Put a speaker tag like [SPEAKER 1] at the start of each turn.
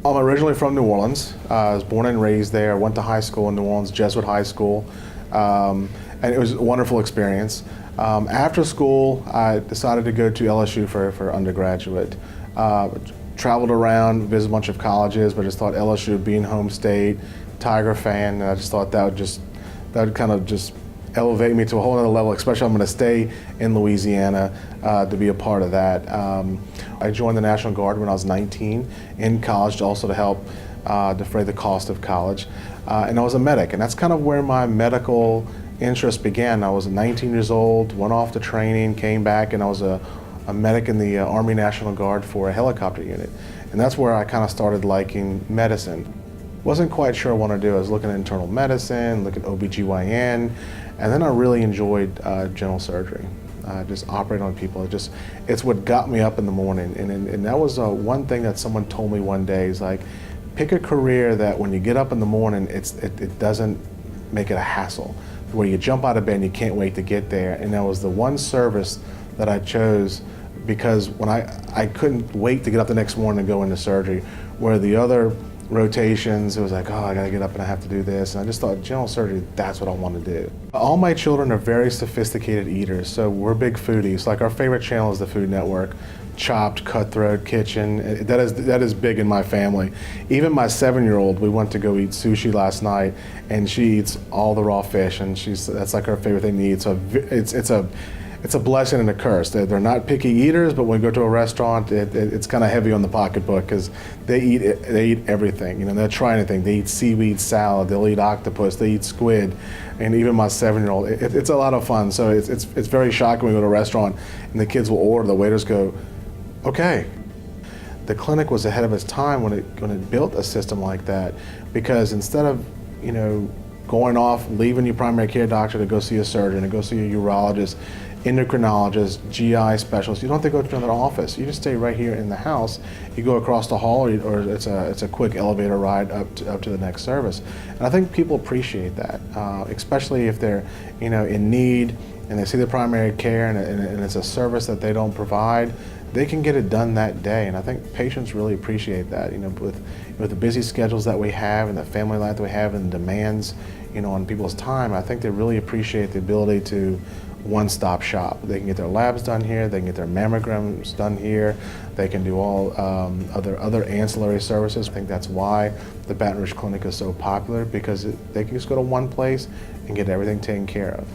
[SPEAKER 1] I'm originally from New Orleans. I was born and raised there. Went to high school in New Orleans, Jesuit High School, and it was a wonderful experience. After school, I decided to go to LSU for undergraduate. Traveled around, visited a bunch of colleges, but just thought LSU being home state, Tiger fan, and I just thought that would kind of just elevate me to a whole other level, especially I'm going to stay in Louisiana to be a part of that. I joined the National Guard when I was 19 in college, also to help defray the cost of college. And I was a medic, and that's kind of where my medical interest began. I was 19 years old, went off to training, came back, and I was a medic in the Army National Guard for a helicopter unit. And that's where I kind of started liking medicine. Wasn't quite sure what I wanted to do. I was looking at internal medicine, looking at OBGYN, and then I really enjoyed general surgery. Just operating on people. It's what got me up in the morning. And that was one thing that someone told me one day, is like, pick a career that when you get up in the morning, it doesn't make it a hassle, where you jump out of bed and you can't wait to get there. And that was the one service that I chose, because when I couldn't wait to get up the next morning and go into surgery, where the other rotations, it was like, oh, I gotta get up and I have to do this. And I just thought, general surgery, that's what I want to do. All my children are very sophisticated eaters, so we're big foodies. Like, our favorite channel is the Food Network. Chopped, Cutthroat, Kitchen, that is big in my family. Even my 7-year-old, we went to go eat sushi last night, and she eats all the raw fish, and that's like her favorite thing to eat. So it's a blessing and a curse. They're not picky eaters, but when we go to a restaurant, it's kind of heavy on the pocketbook, because they eat everything. You know, they'll try anything. They eat seaweed salad, they'll eat octopus, they eat squid, and even my 7-year-old. It's a lot of fun. So it's very shocking when we go to a restaurant and the kids will order, the waiters go, okay. The clinic was ahead of its time when it built a system like that, because instead of, you know, going off, leaving your primary care doctor to go see a surgeon, to go see a urologist, endocrinologist, GI specialist, you don't have to go to another office. You just stay right here in the house. You go across the hall, or it's a quick elevator ride up to the next service. And I think people appreciate that, especially if they're, you know, in need and they see the primary care and it's a service that they don't provide. They can get it done that day, and I think patients really appreciate that. You know, with the busy schedules that we have and the family life that we have and the demands, you know, on people's time, I think they really appreciate the ability to one-stop shop. They can get their labs done here, they can get their mammograms done here, they can do all other ancillary services. I think that's why the Baton Rouge Clinic is so popular, because they can just go to one place and get everything taken care of.